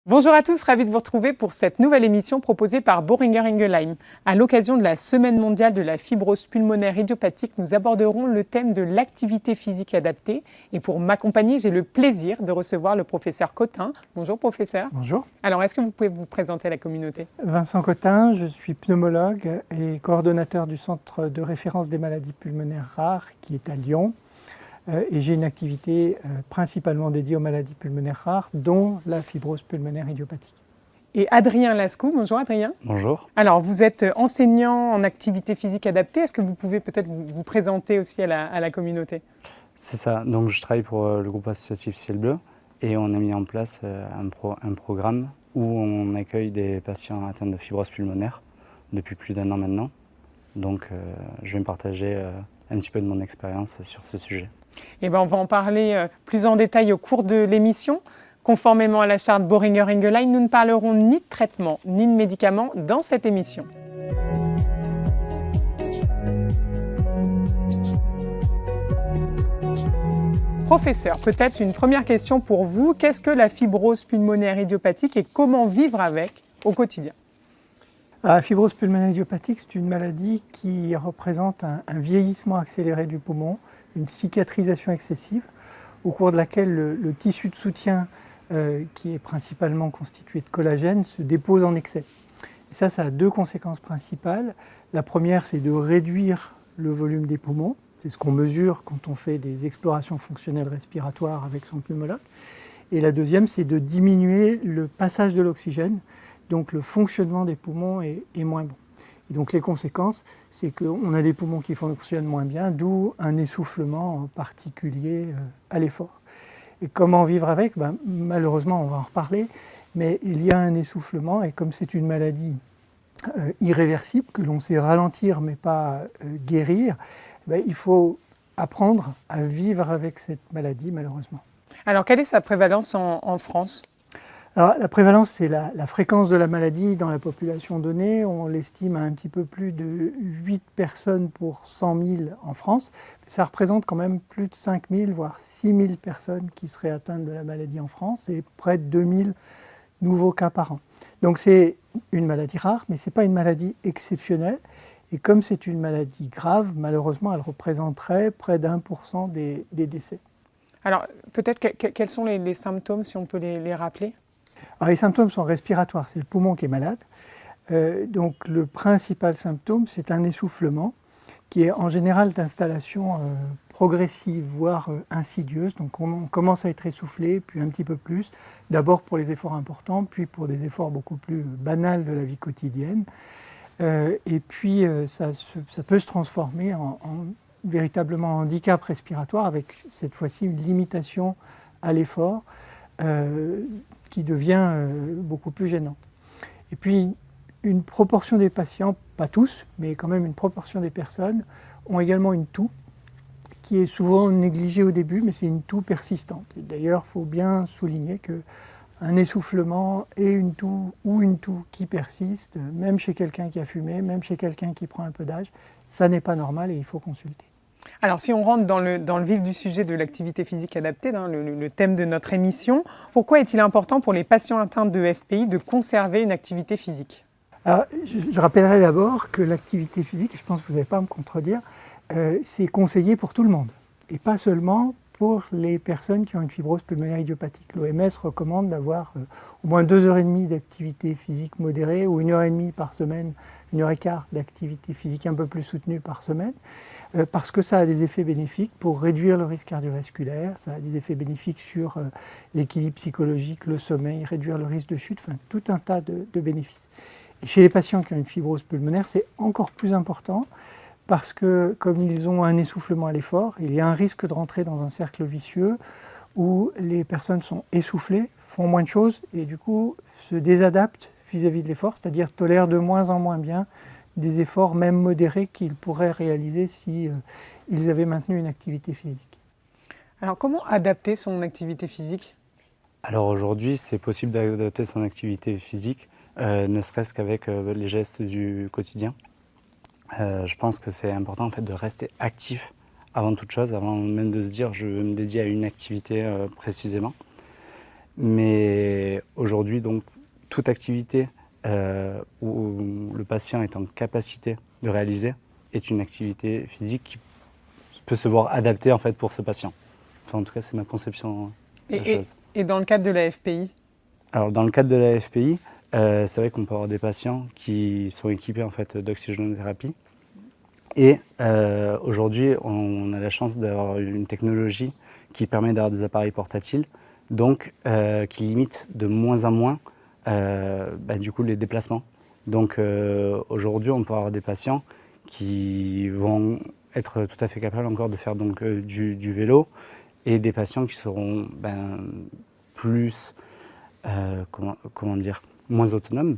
Bonjour à tous, ravi de vous retrouver pour cette nouvelle émission proposée par Boehringer Ingelheim. À l'occasion de la Semaine mondiale de la fibrose pulmonaire idiopathique, nous aborderons le thème de l'activité physique adaptée. Et pour m'accompagner, j'ai le plaisir de recevoir le professeur Cotin. Bonjour professeur. Bonjour. Alors, est-ce que vous pouvez vous présenter à la communauté? Vincent Cotin, je suis pneumologue et coordonnateur du Centre de référence des maladies pulmonaires rares qui est à Lyon. Et j'ai une activité principalement dédiée aux maladies pulmonaires rares, dont la fibrose pulmonaire idiopathique. Et Adrien Lascou, bonjour Adrien. Bonjour. Alors, vous êtes enseignant en activité physique adaptée. Est-ce que vous pouvez peut-être vous présenter aussi à la communauté? C'est ça, donc je travaille pour le groupe associatif Ciel Bleu et on a mis en place un programme où on accueille des patients atteints de fibrose pulmonaire depuis plus d'1 an maintenant. Donc je vais me partager un petit peu de mon expérience sur ce sujet. Eh bien, on va en parler plus en détail au cours de l'émission. Conformément à la charte Boehringer Ingelheim, nous ne parlerons ni de traitement ni de médicaments dans cette émission. Professeur, peut-être une première question pour vous. Qu'est-ce que la fibrose pulmonaire idiopathique et comment vivre avec au quotidien? La fibrose pulmonaire idiopathique, c'est une maladie qui représente un vieillissement accéléré du poumon, une cicatrisation excessive, au cours de laquelle le tissu de soutien, qui est principalement constitué de collagène, se dépose en excès. Et ça a deux conséquences principales. La première, c'est de réduire le volume des poumons. C'est ce qu'on mesure quand on fait des explorations fonctionnelles respiratoires avec son pneumologue. Et la deuxième, c'est de diminuer le passage de l'oxygène. Donc le fonctionnement des poumons est moins bon. Et donc les conséquences, c'est qu'on a des poumons qui fonctionnent moins bien, d'où un essoufflement particulier à l'effort. Et comment vivre avec? Malheureusement, on va en reparler, mais il y a un essoufflement et comme c'est une maladie irréversible, que l'on sait ralentir mais pas guérir, il faut apprendre à vivre avec cette maladie malheureusement. Alors, quelle est sa prévalence en France? Alors, la prévalence, c'est la fréquence de la maladie dans la population donnée. On l'estime à un petit peu plus de 8 personnes pour 100 000 en France. Ça représente quand même plus de 5 000, voire 6 000 personnes qui seraient atteintes de la maladie en France et près de 2 000 nouveaux cas par an. Donc c'est une maladie rare, mais ce n'est pas une maladie exceptionnelle. Et comme c'est une maladie grave, malheureusement, elle représenterait près d'1% des décès. Alors, peut-être quels sont les symptômes, si on peut les rappeler? Alors, les symptômes sont respiratoires, c'est le poumon qui est malade. Donc le principal symptôme, c'est un essoufflement qui est en général d'installation progressive, voire insidieuse. Donc on commence à être essoufflé, puis un petit peu plus, d'abord pour les efforts importants, puis pour des efforts beaucoup plus banals de la vie quotidienne. Et puis ça peut se transformer en véritablement handicap respiratoire avec cette fois-ci une limitation à l'effort qui devient beaucoup plus gênante. Et puis une proportion des patients, pas tous, mais quand même une proportion des personnes, ont également une toux qui est souvent négligée au début, mais c'est une toux persistante. D'ailleurs, il faut bien souligner qu'un essoufflement et une toux ou une toux qui persiste, même chez quelqu'un qui a fumé, même chez quelqu'un qui prend un peu d'âge, ça n'est pas normal et il faut consulter. Alors, si on rentre dans le vif du sujet de l'activité physique adaptée, le thème de notre émission, pourquoi est-il important pour les patients atteints de FPI de conserver une activité physique? Alors, je rappellerai d'abord que l'activité physique, je pense que vous n'allez pas à me contredire, c'est conseillé pour tout le monde et pas seulement pour les personnes qui ont une fibrose pulmonaire idiopathique. L'OMS recommande d'avoir au moins 2h30 d'activité physique modérée ou 1h30 par semaine, 1h15 d'activité physique un peu plus soutenue par semaine, parce que ça a des effets bénéfiques pour réduire le risque cardiovasculaire, ça a des effets bénéfiques sur l'équilibre psychologique, le sommeil, réduire le risque de chute, enfin tout un tas de bénéfices. Et chez les patients qui ont une fibrose pulmonaire, c'est encore plus important parce que comme ils ont un essoufflement à l'effort, il y a un risque de rentrer dans un cercle vicieux où les personnes sont essoufflées, font moins de choses et du coup se désadaptent vis-à-vis de l'effort, c'est-à-dire tolèrent de moins en moins bien des efforts même modérés qu'ils pourraient réaliser si ils avaient maintenu une activité physique. Alors, comment adapter son activité physique? Alors aujourd'hui, c'est possible d'adapter son activité physique, ne serait-ce qu'avec les gestes du quotidien. Je pense que c'est important en fait, de rester actif avant toute chose, avant même de se dire je veux me dédier à une activité précisément. Mais aujourd'hui, donc, toute activité où le patient est en capacité de réaliser est une activité physique qui peut se voir adaptée en fait pour ce patient. Enfin, en tout cas, c'est ma conception de la chose. Et dans le cadre de la FPI? Alors, dans le cadre de la FPI, c'est vrai qu'on peut avoir des patients qui sont équipés en fait d'oxygénothérapie. Et aujourd'hui, on a la chance d'avoir une technologie qui permet d'avoir des appareils portatifs, donc qui limite de moins en moins du coup les déplacements. Donc aujourd'hui, on peut avoir des patients qui vont être tout à fait capables encore de faire donc, du vélo, et des patients qui seront plus, comment dire, moins autonomes,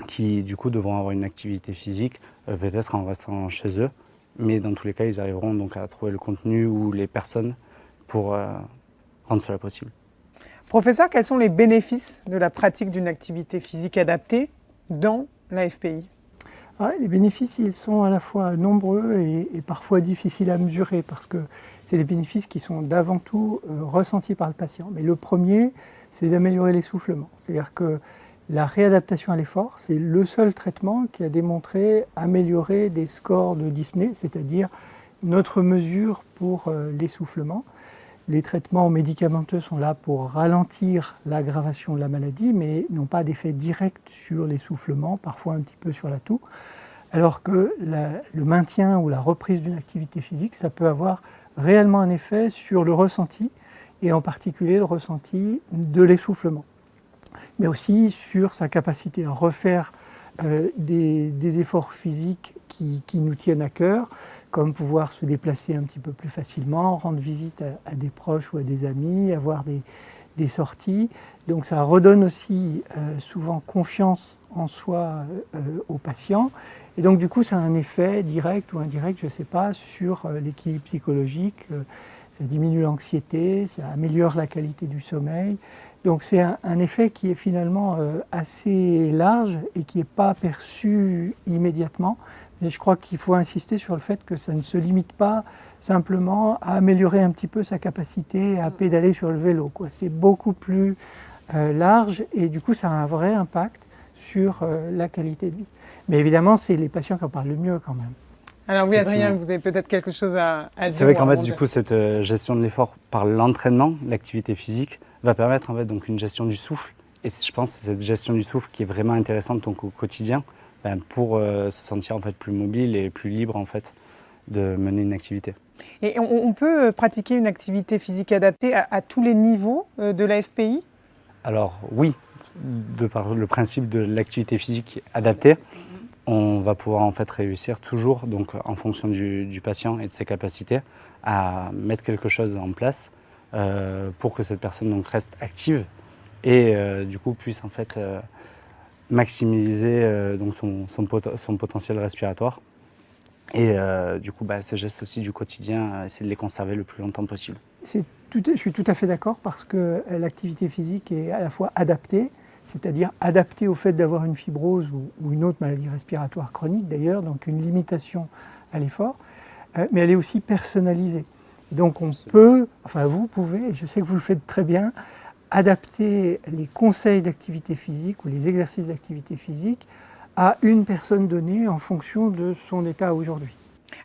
qui du coup devront avoir une activité physique, peut-être en restant chez eux, mais dans tous les cas, ils arriveront donc à trouver le contenu ou les personnes pour rendre cela possible. Professeur, quels sont les bénéfices de la pratique d'une activité physique adaptée dans la FPI? Les bénéfices, ils sont à la fois nombreux et parfois difficiles à mesurer parce que c'est des bénéfices qui sont d'avant tout ressentis par le patient. Mais le premier, c'est d'améliorer l'essoufflement. C'est-à-dire que la réadaptation à l'effort, c'est le seul traitement qui a démontré améliorer des scores de dyspnée, c'est-à-dire notre mesure pour l'essoufflement. Les traitements médicamenteux sont là pour ralentir l'aggravation de la maladie, mais n'ont pas d'effet direct sur l'essoufflement, parfois un petit peu sur la toux. Alors que le maintien ou la reprise d'une activité physique, ça peut avoir réellement un effet sur le ressenti, et en particulier le ressenti de l'essoufflement, mais aussi sur sa capacité à refaire des efforts physiques qui nous tiennent à cœur, comme pouvoir se déplacer un petit peu plus facilement, rendre visite à des proches ou à des amis, avoir des sorties. Donc ça redonne aussi souvent confiance en soi aux patients. Et donc du coup, ça a un effet direct ou indirect, je ne sais pas, sur l'équilibre psychologique. Ça diminue l'anxiété, ça améliore la qualité du sommeil. Donc c'est un effet qui est finalement assez large et qui n'est pas perçu immédiatement. Mais je crois qu'il faut insister sur le fait que ça ne se limite pas simplement à améliorer un petit peu sa capacité à pédaler sur le vélo, quoi. C'est beaucoup plus large et du coup ça a un vrai impact sur la qualité de vie. Mais évidemment, c'est les patients qui en parlent le mieux quand même. Alors oui, Adrien, vous avez peut-être quelque chose à dire. C'est vrai qu'en fait, du coup, cette gestion de l'effort par l'entraînement, l'activité physique, va permettre en fait donc une gestion du souffle. Et je pense que c'est cette gestion du souffle qui est vraiment intéressante donc, au quotidien, pour se sentir en fait plus mobile et plus libre en fait de mener une activité. Et on peut pratiquer une activité physique adaptée à tous les niveaux de la FPI? Alors oui, de par le principe de l'activité physique adaptée, on va pouvoir en fait réussir toujours, donc en fonction du patient et de ses capacités, à mettre quelque chose en place pour que cette personne donc reste active et du coup puisse en fait maximiser donc son potentiel respiratoire. Et du coup, ces gestes aussi du quotidien, essayer de les conserver le plus longtemps possible. Je suis tout à fait d'accord parce que l'activité physique est à la fois adaptée, c'est-à-dire adaptée au fait d'avoir une fibrose ou une autre maladie respiratoire chronique d'ailleurs, donc une limitation à l'effort, mais elle est aussi personnalisée. Et donc on peut, enfin vous pouvez, et je sais que vous le faites très bien, adapter les conseils d'activité physique ou les exercices d'activité physique à une personne donnée en fonction de son état aujourd'hui.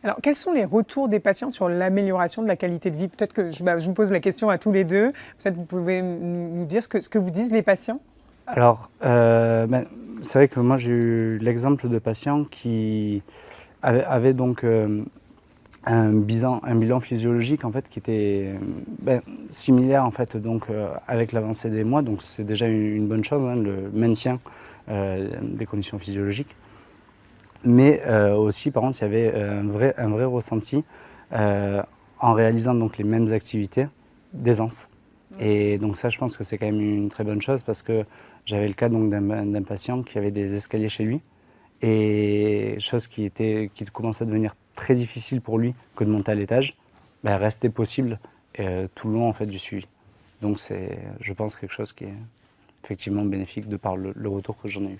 Alors, quels sont les retours des patients sur l'amélioration de la qualité de vie? Peut-être que je vous pose la question à tous les deux. Peut-être vous pouvez nous dire ce que vous disent les patients? Alors, c'est vrai que moi j'ai eu l'exemple de patients qui avaient donc un bilan physiologique en fait qui était similaire en fait donc avec l'avancée des mois, donc c'est déjà une bonne chose, hein, le maintien des conditions physiologiques. Mais aussi, par contre, il y avait un vrai ressenti en réalisant donc les mêmes activités d'aisance. Et donc ça, je pense que c'est quand même une très bonne chose parce que j'avais le cas donc d'un patient qui avait des escaliers chez lui et chose qui commençait à devenir très difficile pour lui que de monter à l'étage, restait possible tout le long en fait du suivi. Donc c'est, je pense, quelque chose qui est effectivement bénéfique de par le retour que j'en ai eu.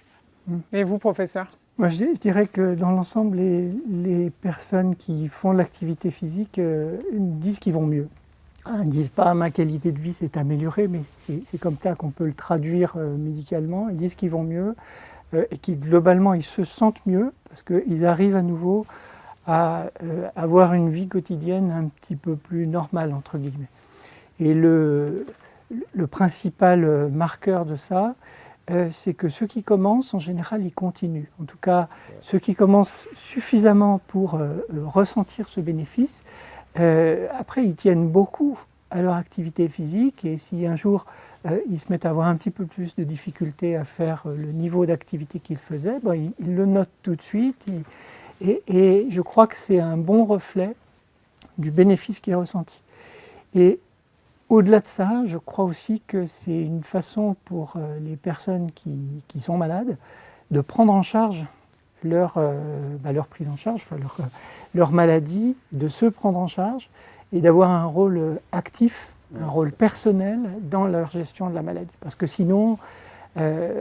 Et vous, professeur? Moi, je dirais que dans l'ensemble, les personnes qui font de l'activité physique disent qu'ils vont mieux. Ils ne disent pas ma qualité de vie s'est améliorée, mais c'est comme ça qu'on peut le traduire médicalement. Ils disent qu'ils vont mieux et qu'ils globalement ils se sentent mieux parce qu'ils arrivent à nouveau à avoir une vie quotidienne un petit peu plus normale, entre guillemets. Et le principal marqueur de ça, c'est que ceux qui commencent, en général, ils continuent. En tout cas, ceux qui commencent suffisamment pour ressentir ce bénéfice, après, ils tiennent beaucoup à leur activité physique et si un jour, ils se mettent à avoir un petit peu plus de difficultés à faire le niveau d'activité qu'ils faisaient, ils le notent tout de suite et je crois que c'est un bon reflet du bénéfice qui est ressenti. Et au-delà de ça, je crois aussi que c'est une façon pour les personnes qui sont malades de prendre en charge leur prise en charge, enfin leur maladie, de se prendre en charge et d'avoir un rôle actif, un rôle personnel dans leur gestion de la maladie. Parce que sinon,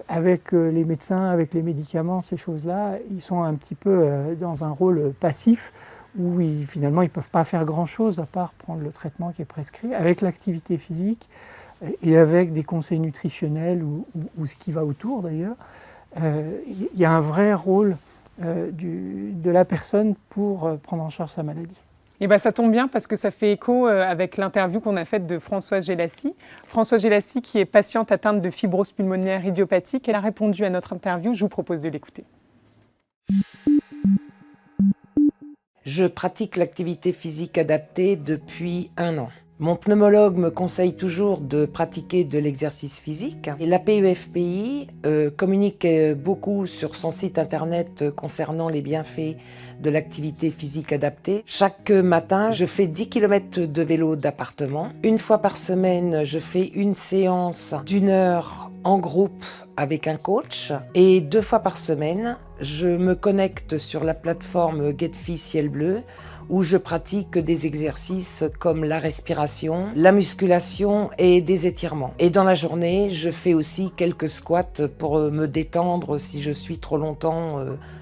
avec les médecins, avec les médicaments, ces choses-là, ils sont un petit peu dans un rôle passif où finalement ils ne peuvent pas faire grand-chose à part prendre le traitement qui est prescrit. Avec l'activité physique et avec des conseils nutritionnels ou ce qui va autour d'ailleurs, il y a un vrai rôle de la personne pour prendre en charge sa maladie. Et ça tombe bien parce que ça fait écho avec l'interview qu'on a faite de Françoise Gélassi. Françoise Gélassi, qui est patiente atteinte de fibrose pulmonaire idiopathique, elle a répondu à notre interview. Je vous propose de l'écouter. Je pratique l'activité physique adaptée depuis 1 an. Mon pneumologue me conseille toujours de pratiquer de l'exercice physique. Et l'APEFPI communique beaucoup sur son site internet concernant les bienfaits de l'activité physique adaptée. Chaque matin, je fais 10 km de vélo d'appartement. 1 fois par semaine, je fais une séance d'1 heure en groupe avec un coach. Et 2 fois par semaine, je me connecte sur la plateforme GetFit Ciel Bleu où je pratique des exercices comme la respiration, la musculation et des étirements. Et dans la journée, je fais aussi quelques squats pour me détendre si je suis trop longtemps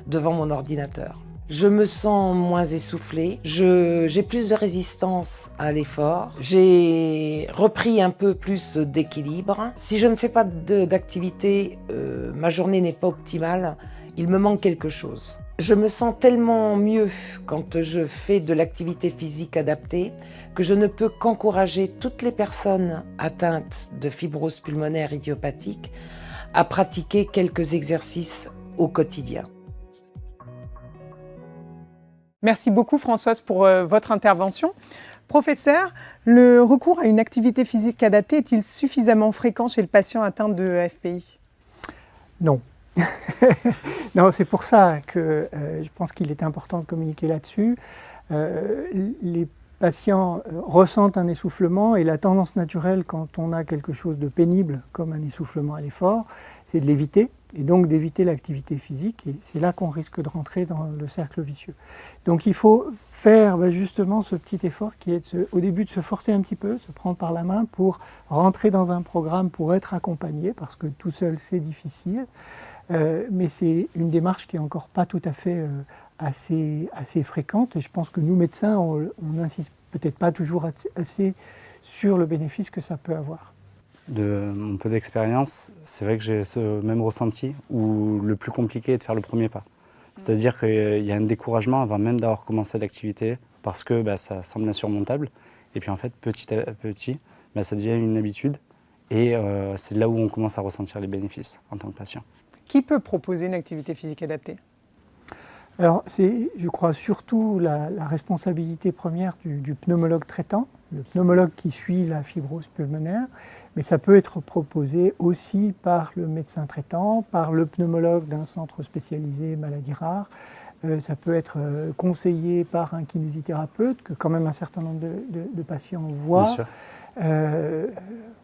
devant mon ordinateur. Je me sens moins essoufflée, j'ai plus de résistance à l'effort, j'ai repris un peu plus d'équilibre. Si je ne fais pas d'activité, ma journée n'est pas optimale, il me manque quelque chose. Je me sens tellement mieux quand je fais de l'activité physique adaptée que je ne peux qu'encourager toutes les personnes atteintes de fibrose pulmonaire idiopathique à pratiquer quelques exercices au quotidien. Merci beaucoup Françoise pour votre intervention. Professeur, le recours à une activité physique adaptée est-il suffisamment fréquent chez le patient atteint de FPI ? Non. Non, c'est pour ça que je pense qu'il est important de communiquer là-dessus. Les patients ressentent un essoufflement et la tendance naturelle quand on a quelque chose de pénible comme un essoufflement à l'effort, c'est de l'éviter et donc d'éviter l'activité physique et c'est là qu'on risque de rentrer dans le cercle vicieux. Donc il faut faire justement ce petit effort qui est au début de se forcer un petit peu, se prendre par la main pour rentrer dans un programme, pour être accompagné parce que tout seul c'est difficile. Mais c'est une démarche qui n'est encore pas tout à fait assez fréquente et je pense que nous médecins, on n'insiste peut-être pas toujours assez sur le bénéfice que ça peut avoir. De mon peu d'expérience, c'est vrai que j'ai ce même ressenti où le plus compliqué est de faire le premier pas. C'est-à-dire qu'il y a un découragement avant même d'avoir commencé l'activité parce que ça semble insurmontable et puis en fait petit à petit ça devient une habitude et c'est là où on commence à ressentir les bénéfices en tant que patient. Qui peut proposer une activité physique adaptée ? Alors, c'est, je crois, surtout la responsabilité première du pneumologue traitant, le pneumologue qui suit la fibrose pulmonaire, mais ça peut être proposé aussi par le médecin traitant, par le pneumologue d'un centre spécialisé maladies rares, ça peut être conseillé par un kinésithérapeute, que quand même un certain nombre de patients voient. Bien sûr.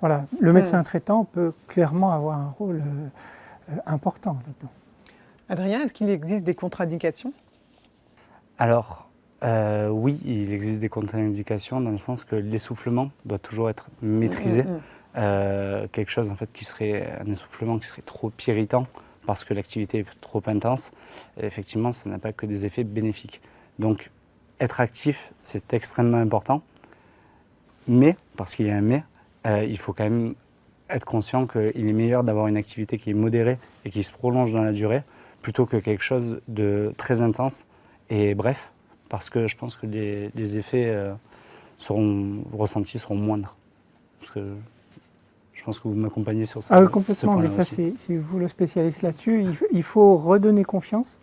Voilà, le médecin traitant peut clairement avoir un rôle important là-dedans. Adrien, est-ce qu'il existe des contre-indications ? Alors, oui, il existe des contre-indications dans le sens que l'essoufflement doit toujours être maîtrisé. Quelque chose en fait qui serait un essoufflement qui serait trop irritant parce que l'activité est trop intense, effectivement, ça n'a pas que des effets bénéfiques. Donc, être actif, c'est extrêmement important. Mais, parce qu'il y a un mais, il faut quand même être conscient qu'il est meilleur d'avoir une activité qui est modérée et qui se prolonge dans la durée, plutôt que quelque chose de très intense et bref, parce que je pense que les effets ressentis seront moindres. Parce que je pense que vous m'accompagnez sur ça. Ah oui, complètement, mais ça c'est vous le spécialiste là-dessus. Il faut redonner confiance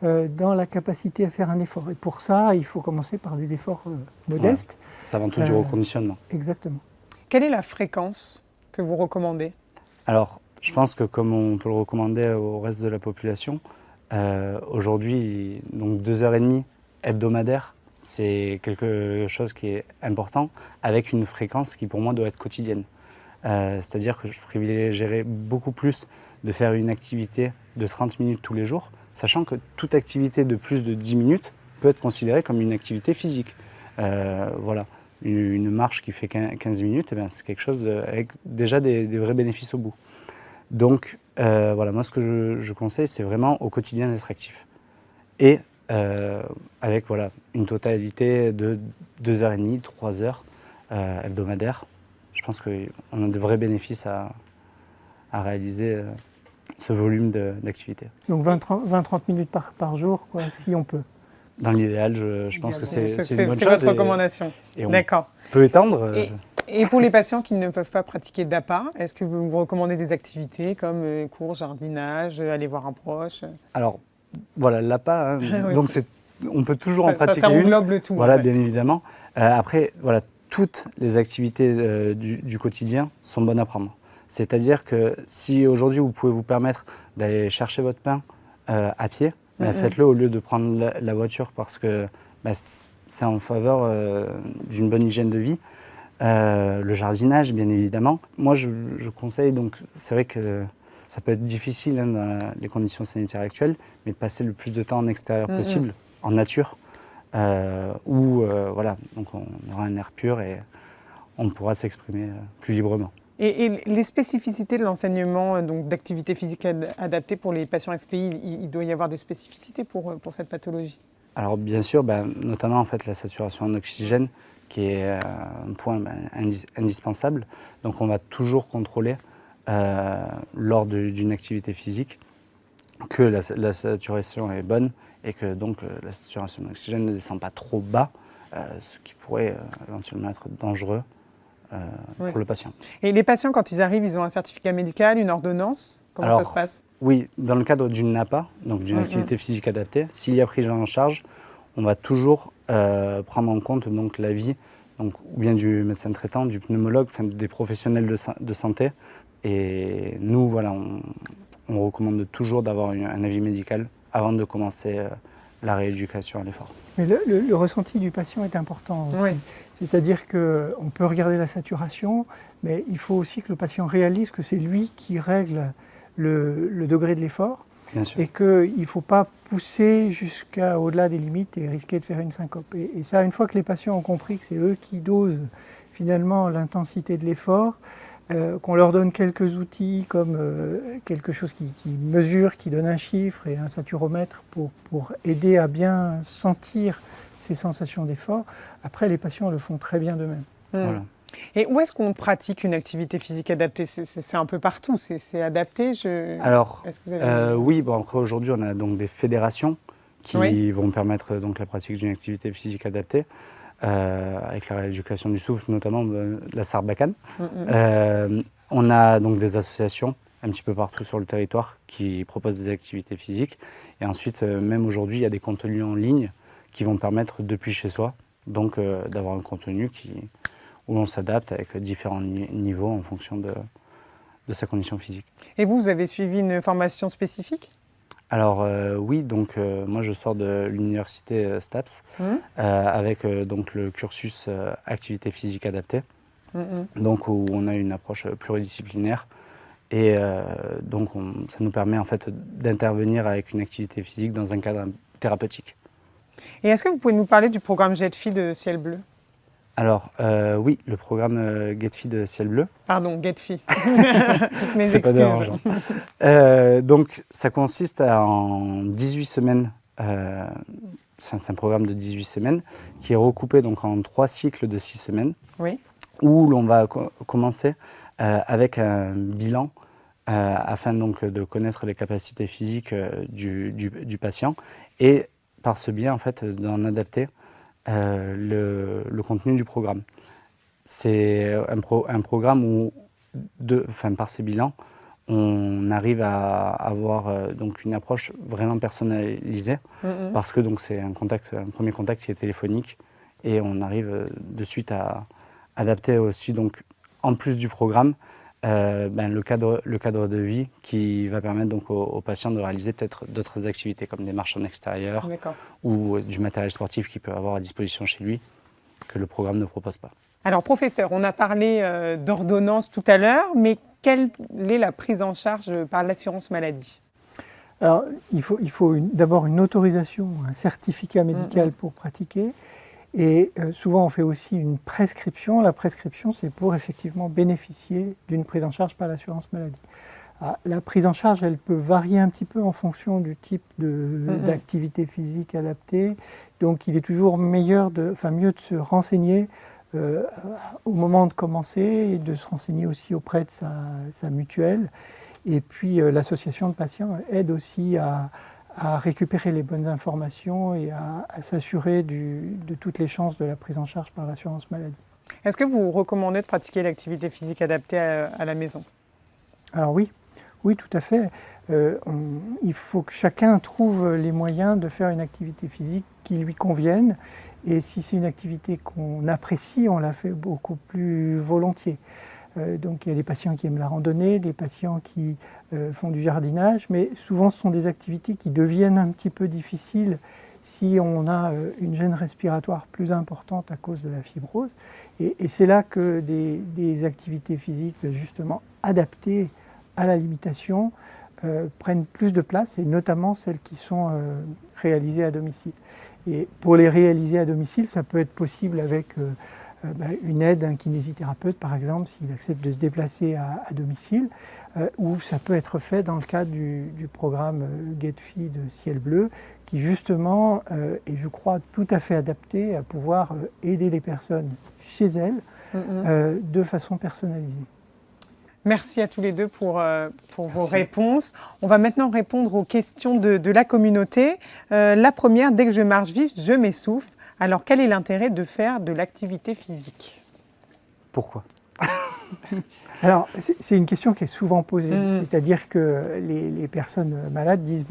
dans la capacité à faire un effort. Et pour ça, il faut commencer par des efforts modestes. Ouais. C'est avant tout du reconditionnement. Exactement. Quelle est la fréquence que vous recommandez? Alors, je pense que comme on peut le recommander au reste de la population, aujourd'hui, donc 2h30 hebdomadaires, c'est quelque chose qui est important, avec une fréquence qui pour moi doit être quotidienne. C'est-à-dire que je privilégierais beaucoup plus de faire une activité de 30 minutes tous les jours, sachant que toute activité de plus de 10 minutes peut être considérée comme une activité physique. Voilà, une marche qui fait 15 minutes, eh bien, c'est quelque chose avec déjà des vrais bénéfices au bout. Donc voilà, moi ce que je conseille, c'est vraiment au quotidien d'être actif. Et avec voilà, une totalité de 2h30, 3h hebdomadaires. Je pense qu'on a de vrais bénéfices à réaliser ce volume d'activité. Donc 20-30 minutes par jour, quoi, si on peut. Dans l'idéal, je pense que c'est une bonne chose. C'est votre recommandation. D'accord. On peut étendre. Et pour les patients qui ne peuvent pas pratiquer d'APA, est-ce que vous recommandez des activités comme cours, jardinage, aller voir un proche? Alors, voilà, l'APA, hein, Oui, donc on peut toujours en pratiquer ça une. englobe le tout. Voilà, en fait. bien évidemment. Après, voilà, toutes les activités du quotidien sont bonnes à prendre. C'est-à-dire que si aujourd'hui vous pouvez vous permettre d'aller chercher votre pain à pied, faites-le au lieu de prendre la voiture, parce que c'est en faveur d'une bonne hygiène de vie. Le jardinage, bien évidemment. Moi, je conseille, donc c'est vrai que ça peut être difficile dans les conditions sanitaires actuelles, mais de passer le plus de temps en extérieur possible, en nature, où voilà, donc on aura un air pur et on pourra s'exprimer plus librement. Et les spécificités de l'enseignement d'activité physique adaptée pour les patients FPI, il doit y avoir des spécificités pour cette pathologie? Alors bien sûr, notamment en fait, la saturation en oxygène, qui est un point indispensable. Donc on va toujours contrôler lors d'une activité physique que la saturation est bonne et que donc la saturation en oxygène ne descend pas trop bas, ce qui pourrait éventuellement être dangereux pour le patient. Et les patients, quand ils arrivent, ils ont un certificat médical, une ordonnance? Comment ça se passe? Oui, dans le cadre d'une APA, donc d'une activité physique adaptée, s'il y a prise en charge, on va toujours prendre en compte donc, l'avis ou bien du médecin traitant, du pneumologue, des professionnels de santé. Et nous, voilà, on recommande toujours d'avoir un avis médical avant de commencer la rééducation à l'effort. Mais le ressenti du patient est important aussi. Oui. C'est-à-dire qu'on peut regarder la saturation, mais il faut aussi que le patient réalise que c'est lui qui règle le degré de l'effort et qu'il ne faut pas pousser jusqu'au-delà des limites et risquer de faire une syncope. Et ça, une fois que les patients ont compris que c'est eux qui dosent finalement l'intensité de l'effort, qu'on leur donne quelques outils comme quelque chose qui mesure, qui donne un chiffre et un saturomètre pour aider à bien sentir ces sensations d'effort, après les patients le font très bien d'eux-mêmes. Voilà. Et où est-ce qu'on pratique une activité physique adaptée? C'est un peu partout, c'est adapté? Alors, oui, après aujourd'hui on a donc des fédérations qui vont permettre donc la pratique d'une activité physique adaptée. Avec la rééducation du souffle, notamment la Sarbacane. On a donc des associations un petit peu partout sur le territoire qui proposent des activités physiques. Et ensuite, même aujourd'hui, il y a des contenus en ligne qui vont permettre, depuis chez soi, donc d'avoir un contenu où on s'adapte avec différents niveaux en fonction de sa condition physique. Et vous avez suivi une formation spécifique ? Alors oui, donc moi je sors de l'université STAPS avec donc le cursus activité physique adaptée, donc où on a une approche pluridisciplinaire et donc ça nous permet en fait d'intervenir avec une activité physique dans un cadre thérapeutique. Et est-ce que vous pouvez nous parler du programme GetFit de Ciel Bleu ? Alors oui, le programme GetFit de Ciel Bleu. Pardon, GetFit. Toutes mes excuses. C'est pas dérangeant. Donc ça consiste en 18 semaines, c'est un programme de 18 semaines qui est recoupé donc en 3 cycles de 6 semaines. Oui. où l'on va commencer avec un bilan afin donc de connaître les capacités physiques du patient et par ce biais en fait d'en adapter le contenu du programme. C'est un programme où, par ces bilans, on arrive à avoir donc une approche vraiment personnalisée parce que donc c'est un premier contact qui est téléphonique et on arrive de suite à adapter aussi donc en plus du programme le cadre de vie qui va permettre donc aux patients de réaliser peut-être d'autres activités comme des marches en extérieur ou du matériel sportif qu'il peut avoir à disposition chez lui que le programme ne propose pas. Alors professeur, on a parlé d'ordonnance tout à l'heure, mais quelle est la prise en charge par l'assurance maladie? Alors il faut d'abord une autorisation, un certificat médical pour pratiquer. Et souvent, on fait aussi une prescription. La prescription, c'est pour effectivement bénéficier d'une prise en charge par l'assurance maladie. La prise en charge, elle peut varier un petit peu en fonction du type d'activité physique adaptée. Donc, il est toujours mieux de se renseigner au moment de commencer et de se renseigner aussi auprès de sa mutuelle. Et puis, l'association de patients aide aussi à récupérer les bonnes informations et à s'assurer de toutes les chances de la prise en charge par l'assurance maladie. Est-ce que vous recommandez de pratiquer l'activité physique adaptée à la maison? Alors oui, tout à fait. Il faut que chacun trouve les moyens de faire une activité physique qui lui convienne. Et si c'est une activité qu'on apprécie, on la fait beaucoup plus volontiers. Donc il y a des patients qui aiment la randonnée, des patients qui font du jardinage, mais souvent ce sont des activités qui deviennent un petit peu difficiles si on a une gêne respiratoire plus importante à cause de la fibrose. Et c'est là que des activités physiques justement adaptées à la limitation prennent plus de place, et notamment celles qui sont réalisées à domicile. Et pour les réaliser à domicile, ça peut être possible avec une aide, un kinésithérapeute par exemple, s'il accepte de se déplacer à domicile, ou ça peut être fait dans le cadre du programme GetFit de Ciel Bleu, qui justement est, je crois, tout à fait adapté à pouvoir aider les personnes chez elles de façon personnalisée. Merci à tous les deux pour vos réponses. On va maintenant répondre aux questions de la communauté. La première, dès que je marche vite, je m'essouffle. Alors, quel est l'intérêt de faire de l'activité physique? Pourquoi? Alors, c'est une question qui est souvent posée. C'est-à-dire que les personnes malades disent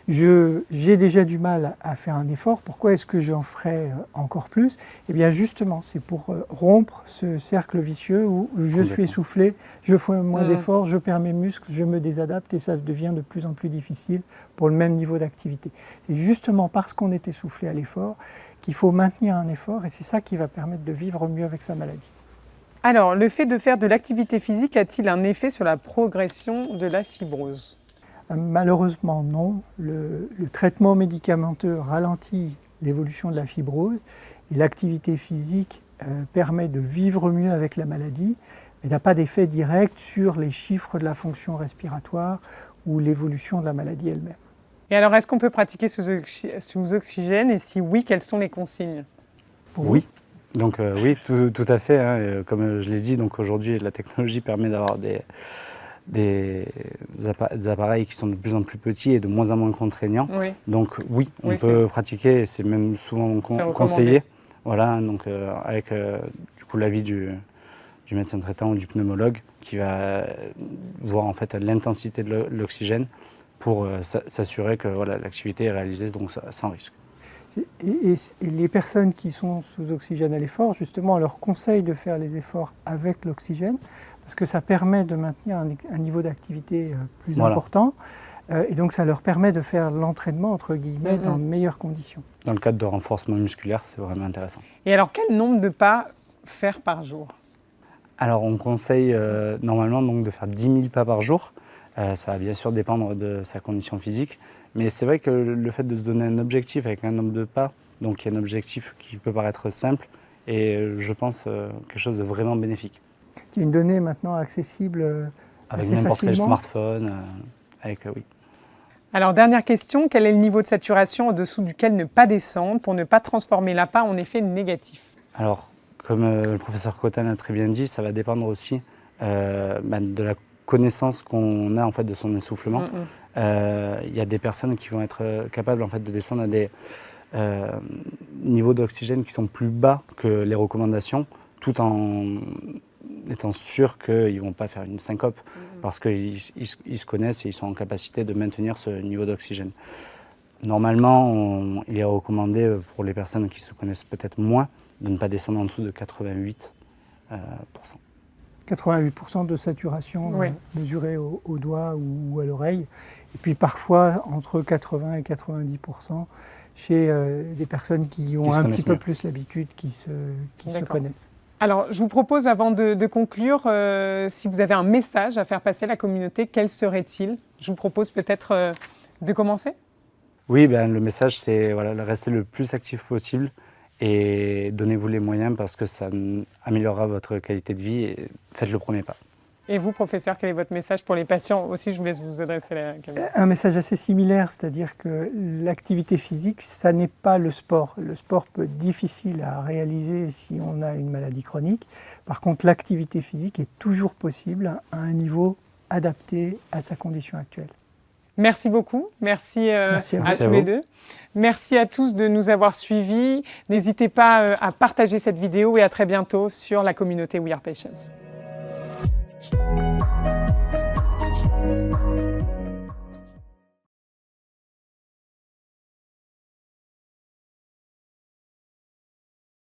j'ai déjà du mal à faire un effort, pourquoi est-ce que j'en ferais encore plus? Eh bien, justement, c'est pour rompre ce cercle vicieux où je suis essoufflé, je fais moins d'efforts, je perds mes muscles, je me désadapte et ça devient de plus en plus difficile pour le même niveau d'activité. C'est justement parce qu'on est essoufflé à l'effort qu'il faut maintenir un effort et c'est ça qui va permettre de vivre mieux avec sa maladie. Alors, le fait de faire de l'activité physique a-t-il un effet sur la progression de la fibrose? Malheureusement non. Le traitement médicamenteux ralentit l'évolution de la fibrose et l'activité physique permet de vivre mieux avec la maladie, mais n'a pas d'effet direct sur les chiffres de la fonction respiratoire ou l'évolution de la maladie elle-même. Et alors, est-ce qu'on peut pratiquer sous oxygène et si oui, quelles sont les consignes? Oui. Donc oui, tout à fait. Hein. Comme je l'ai dit, donc aujourd'hui, la technologie permet d'avoir des appareils qui sont de plus en plus petits et de moins en moins contraignants. Oui. Donc oui, on peut pratiquer, et c'est même souvent conseillé. Voilà, donc avec du coup l'avis du médecin traitant ou du pneumologue qui va voir en fait l'intensité de l'oxygène pour s'assurer que voilà, l'activité est réalisée donc sans risque. Et les personnes qui sont sous oxygène à l'effort, justement, on leur conseille de faire les efforts avec l'oxygène parce que ça permet de maintenir un niveau d'activité plus important et donc ça leur permet de faire l'entraînement, entre guillemets, dans de meilleures conditions. Dans le cadre de renforcement musculaire, c'est vraiment intéressant. Et alors, quel nombre de pas faire par jour? Alors, on conseille normalement donc, de faire 10 000 pas par jour. Ça va bien sûr dépendre de sa condition physique. Mais c'est vrai que le fait de se donner un objectif avec un nombre de pas, donc il y a un objectif qui peut paraître simple et je pense quelque chose de vraiment bénéfique. Qui est une donnée maintenant accessible avec n'importe quel smartphone, oui. Alors dernière question, quel est le niveau de saturation en dessous duquel ne pas descendre pour ne pas transformer l'appât en effet négatif? Alors comme le professeur Cotin l'a très bien dit, ça va dépendre aussi de la connaissance qu'on a en fait, de son essoufflement. Il y a des personnes qui vont être capables en fait, de descendre à des niveaux d'oxygène qui sont plus bas que les recommandations, tout en étant sûrs qu'ils ne vont pas faire une syncope, parce qu'ils se connaissent et ils sont en capacité de maintenir ce niveau d'oxygène. Normalement, il est recommandé pour les personnes qui se connaissent peut-être moins de ne pas descendre en dessous de 88%. 88% de saturation mesurée au doigt ou à l'oreille. Et puis parfois entre 80 et 90% chez des personnes qui ont un petit peu plus l'habitude, qui se connaissent. Alors, je vous propose, avant de conclure, si vous avez un message à faire passer à la communauté, quel serait-il? Je vous propose peut-être de commencer. Oui, le message, c'est rester le plus actif possible et donnez-vous les moyens parce que ça améliorera votre qualité de vie et faites le premier pas. Et vous, professeur, quel est votre message pour les patients? Aussi, je vous laisse vous adresser la caméra. Un message assez similaire, c'est-à-dire que l'activité physique, ça n'est pas le sport. Le sport peut être difficile à réaliser si on a une maladie chronique. Par contre, l'activité physique est toujours possible à un niveau adapté à sa condition actuelle. Merci beaucoup. Merci à tous les deux. Merci à tous de nous avoir suivis. N'hésitez pas à partager cette vidéo et à très bientôt sur la communauté We Are Patients.